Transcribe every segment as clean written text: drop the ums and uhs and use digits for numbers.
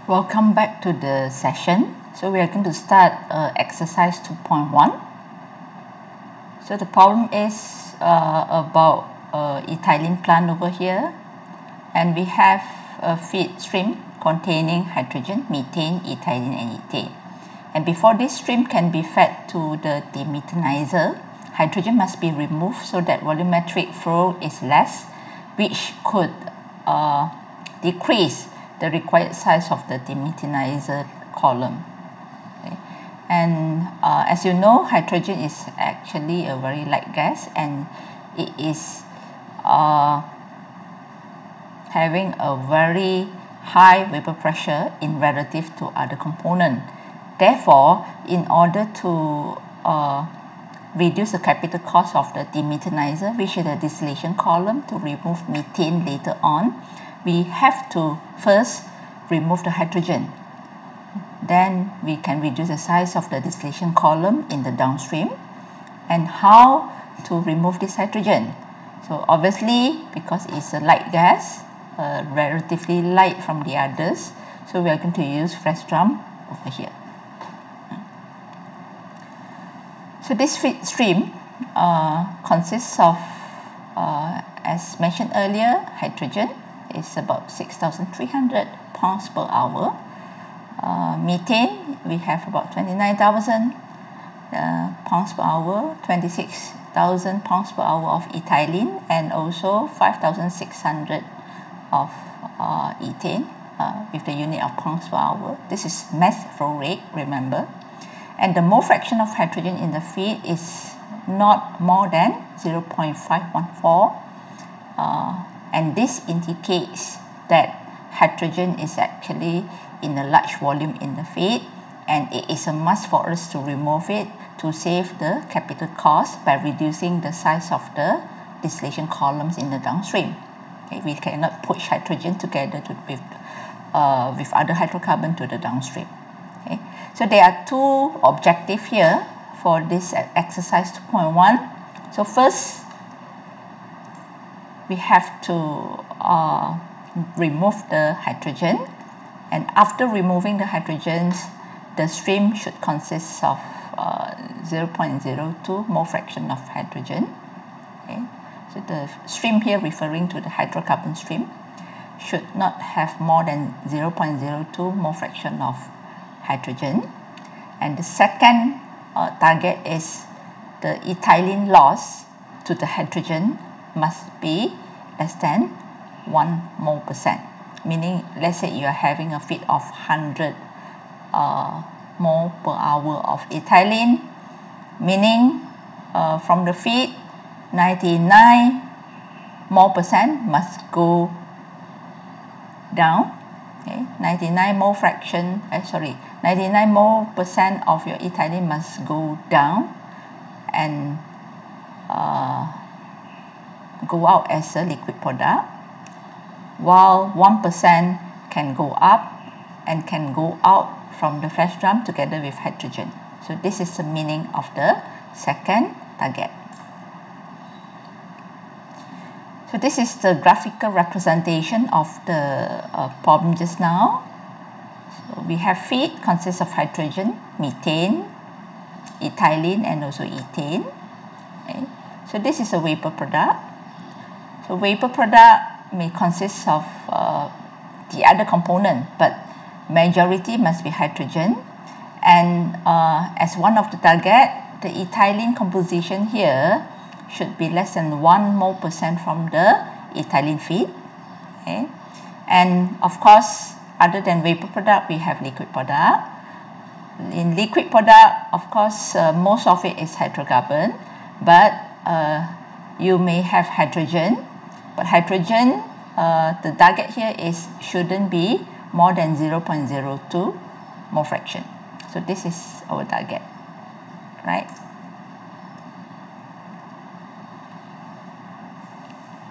Welcome back to the session. So we are going to start exercise 2.1. So the problem is about ethylene plant over here, and we have a feed stream containing hydrogen, methane, ethylene and ethane. And before this stream can be fed to the demethanizer, hydrogen must be removed so that volumetric flow is less, which could decrease the required size of the demethanizer column. Okay. And as you know, hydrogen is actually a very light gas, and it is having a very high vapor pressure in relative to other components. Therefore, in order to reduce the capital cost of the demethanizer, which is the distillation column, to remove methane later on, we have to first remove the hydrogen. Then we can reduce the size of the distillation column in the downstream. And how to remove this hydrogen? So obviously, because it's a light gas, relatively light from the others, so we are going to use fresh drum over here. So this feed stream consists of, as mentioned earlier, hydrogen is about 6,300 pounds per hour. Methane, we have about 29,000 pounds per hour, 26,000 pounds per hour of ethylene, and also 5,600 of ethane with the unit of pounds per hour. This is mass flow rate, remember. And the mole fraction of hydrogen in the feed is not more than 0.514. And this indicates that hydrogen is actually in a large volume in the feed, and it is a must for us to remove it to save the capital cost by reducing the size of the distillation columns in the downstream. Okay, we cannot push hydrogen together with other hydrocarbon to the downstream. Okay, so there are two objectives here for this exercise 2.1. So first, we have to remove the hydrogen, and after removing the hydrogens, the stream should consist of 0.02 mole fraction of hydrogen. Okay. So the stream here referring to the hydrocarbon stream should not have more than 0.02 mole fraction of hydrogen. And the second target is the ethylene loss to the hydrogen must be less than 1 mole percent, meaning let's say you are having a feed of 100 mole per hour of ethylene, meaning from the feed 99 mole percent must go down. Okay, 99 mole fraction, 99 mole percent of your ethylene must go down and go out as a liquid product, while 1% can go up and can go out from the flash drum together with hydrogen. So this is the meaning of the second target. So this is the graphical representation of the problem just now. So we have feed consists of hydrogen, methane, ethylene and also ethane. Okay. So this is a vapor product. So vapor product may consist of the other component, but majority must be hydrogen. And as one of the target, the ethylene composition here should be less than 1 mole percent from the ethylene feed. Okay. And of course, other than vapor product, we have liquid product. In liquid product, of course, most of it is hydrocarbon, but you may have hydrogen. But hydrogen, the target here is shouldn't be more than 0.02 mole fraction. So this is our target, right?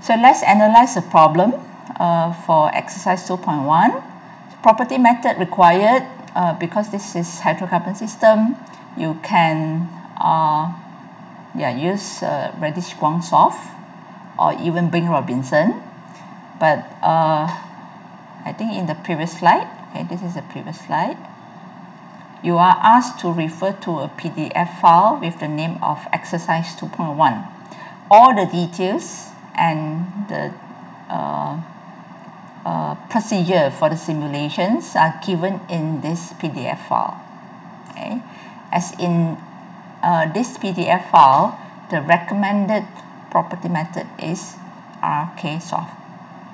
So let's analyze the problem for exercise 2.1. Property method required because this is hydrocarbon system. You can use Reddish-Quang soft or even Bing Robinson, but I think in the previous slide, okay, this is the previous slide, you are asked to refer to a PDF file with the name of exercise 2.1. All the details and the procedure for the simulations are given in this PDF file. Okay? As in this PDF file, the recommended property method is RKsoft.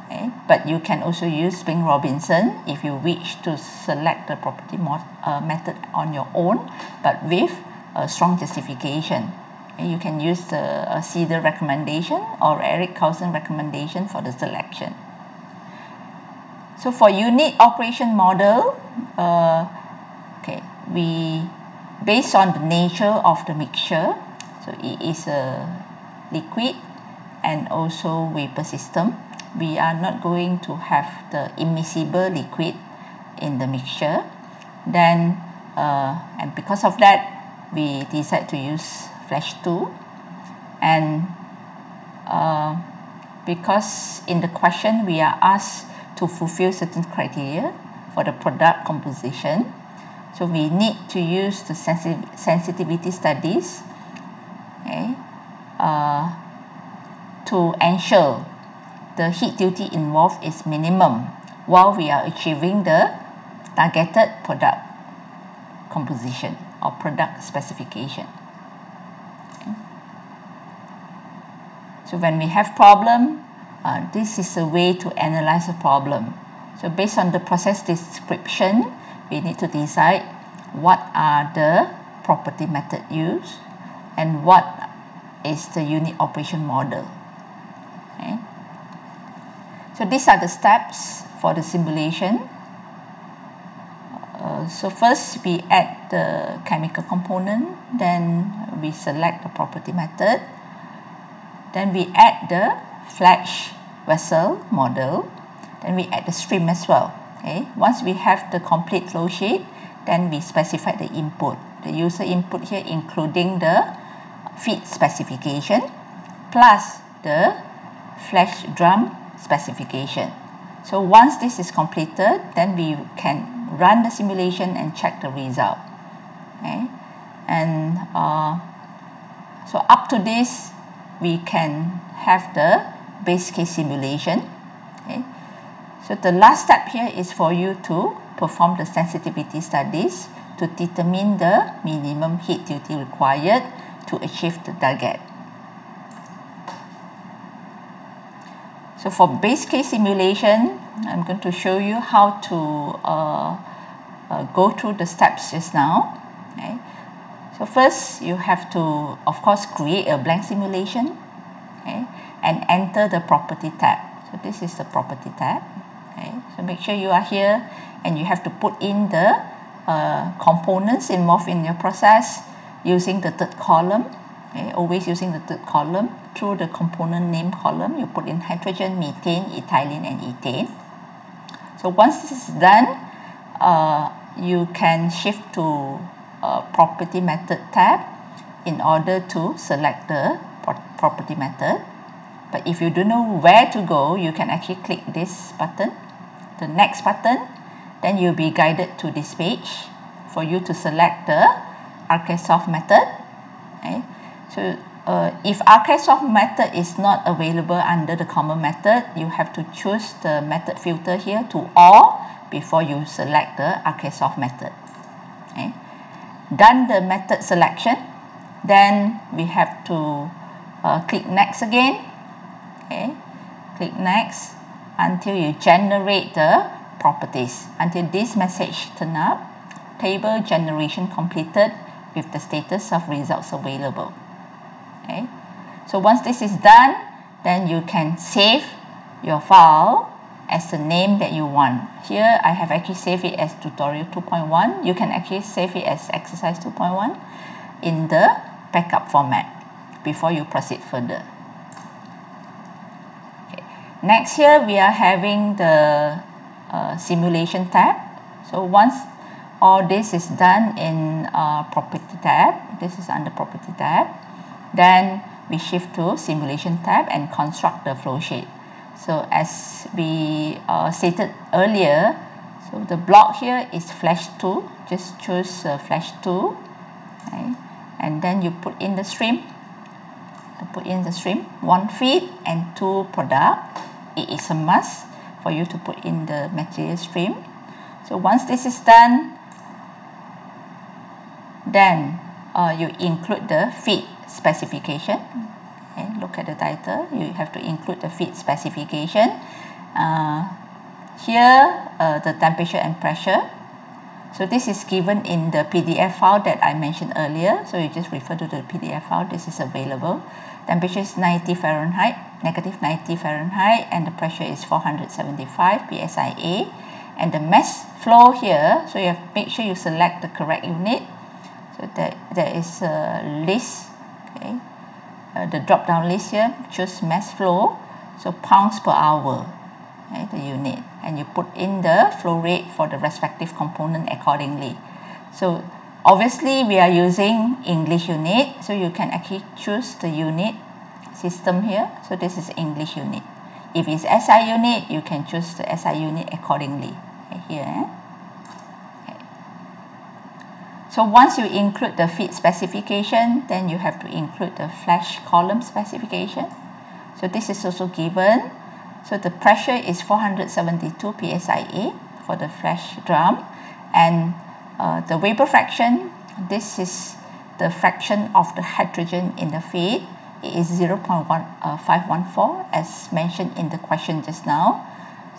Okay? But you can also use Bing Robinson if you wish to select the property method on your own, but with a strong justification. Okay? You can use the Cedar recommendation or Eric Carlson recommendation for the selection. So for unit operation model, okay, based on the nature of the mixture, so it is a liquid and also vapor system, we are not going to have the immiscible liquid in the mixture. Then, and because of that, we decide to use flash 2. And because in the question we are asked to fulfill certain criteria for the product composition, so we need to use the sensitivity studies, okay, to ensure the heat duty involved is minimum while we are achieving the targeted product composition or product specification. Okay. So when we have problem, this is a way to analyze a problem. So based on the process description, we need to decide what are the property method used and what is the unit operation model. Okay. So these are the steps for the simulation. So first we add the chemical component, then we select the property method, then we add the flash vessel model, then we add the stream as well. Okay. Once we have the complete flow sheet, then we specify the input, the user input here including the feed specification plus the flash drum specification. So once this is completed, then we can run the simulation and check the result. Okay. And so up to this, we can have the base case simulation. Okay. So the last step here is for you to perform the sensitivity studies to determine the minimum heat duty required to achieve the target. So for base case simulation, I'm going to show you how to go through the steps just now. Okay. So first, you have to, of course, create a blank simulation, okay, and enter the property tab. So this is the property tab. Okay. So make sure you are here and you have to put in the components involved in your process using the third column. Okay. Always using the third column. Through the component name column, you put in hydrogen, methane, ethylene, and ethane. So once this is done, you can shift to property method tab in order to select the property method. But if you don't know where to go, you can actually click this button, the next button, then you'll be guided to this page for you to select the RKsoft method. Okay. So if RKsoft method is not available under the common method, you have to choose the method filter here to all before you select the RKsoft method. Okay. Done the method selection, then we have to click next again. Okay. Click next until you generate the properties, until this message turn up, table generation completed with the status of results available. Okay. So once this is done, then you can save your file as the name that you want. Here I have actually saved it as tutorial 2.1. You can actually save it as exercise 2.1 in the backup format before you proceed further. Okay. Next, here we are having the simulation tab. So once all this is done in property tab, this is under property tab, then we shift to simulation tab and construct the flow sheet. So as we stated earlier, so the block here is flash 2. Just choose flash 2, okay? And then you put in the stream. Put in the stream 1 feed and 2 product. It is a must for you to put in the material stream. So once this is done, then you include the feed specification. Okay, look at the title. You have to include the feed specification. Here the temperature and pressure. So this is given in the PDF file that I mentioned earlier. So you just refer to the PDF file. This is available. Temperature is 90 Fahrenheit, negative 90 Fahrenheit, and the pressure is 475 psia. And the mass flow here, so you have to make sure you select the correct unit. So there is a list, okay, the drop down list here, choose mass flow, so pounds per hour, okay, the unit, and you put in the flow rate for the respective component accordingly. So obviously we are using English unit, so you can actually choose the unit system here. So this is English unit. If it's SI unit, you can choose the SI unit accordingly, okay, here. Okay. So once you include the feed specification, then you have to include the flash column specification. So this is also given. So the pressure is 472 psia for the flash drum, and the vapor fraction, this is the fraction of the hydrogen in the feed. It is 0.514 as mentioned in the question just now.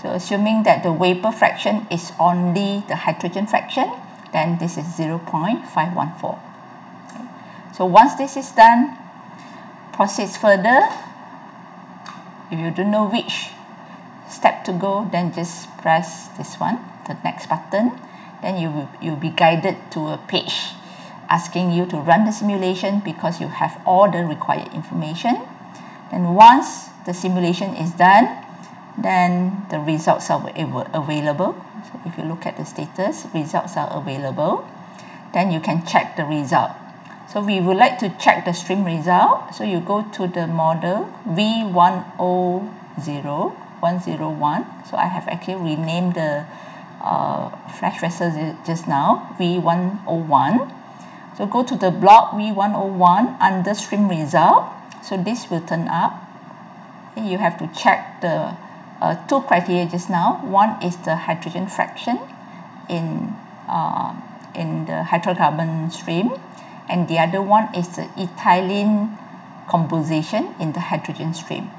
So assuming that the vapor fraction is only the hydrogen fraction, then this is 0.514. Okay. So once this is done, proceed further. If you don't know which step to go, then just press this one, the next button. Then you'll be guided to a page asking you to run the simulation because you have all the required information. And once the simulation is done, then the results are available. So if you look at the status, results are available. Then you can check the result. So we would like to check the stream result. So you go to the model V101. So I have actually renamed the flash vessel just now, V101. So go to the block V101 under stream result. So this will turn up. Okay, you have to check the two criteria just now. One is the hydrogen fraction in the hydrocarbon stream, and the other one is the ethylene composition in the hydrogen stream.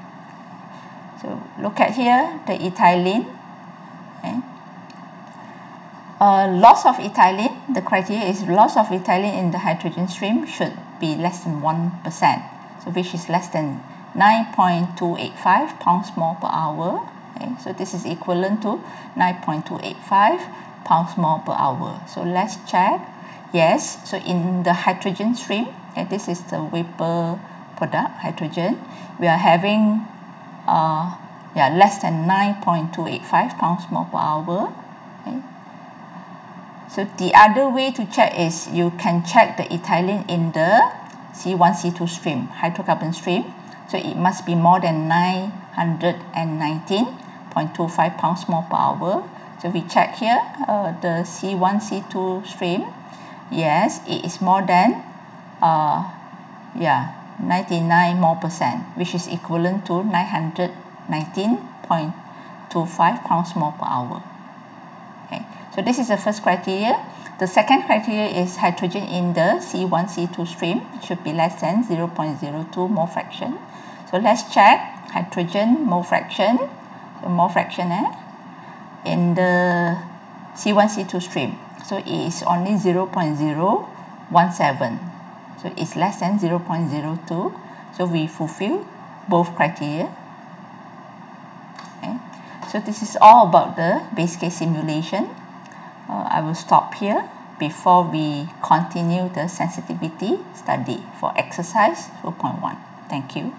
So look at here, the ethylene. Okay. Loss of ethylene, the criteria is loss of ethylene in the hydrogen stream should be less than 1%, so which is less than 9.285 pounds mole per hour. Okay, so this is equivalent to 9.285 pounds mole per hour. So let's check. Yes, so in the hydrogen stream, okay, this is the vapor product, hydrogen, we are having less than 9.285 pounds mole per hour. Okay. So the other way to check is you can check the ethylene in the C1, C2 stream, hydrocarbon stream. So it must be more than 919.25 pounds mole per hour. So we check here the C1, C2 stream. Yes, it is more than 99 more %, which is equivalent to 919.25 pounds mole per hour. Okay. So this is the first criteria. The second criteria is hydrogen in the C1, C2 stream. It should be less than 0.02 mole fraction. So let's check hydrogen mole fraction. So mole fraction in the C1, C2 stream. So it is only 0.017. So it's less than 0.02. So we fulfill both criteria. Okay. So this is all about the base case simulation. I will stop here before we continue the sensitivity study for exercise 2.1. Thank you.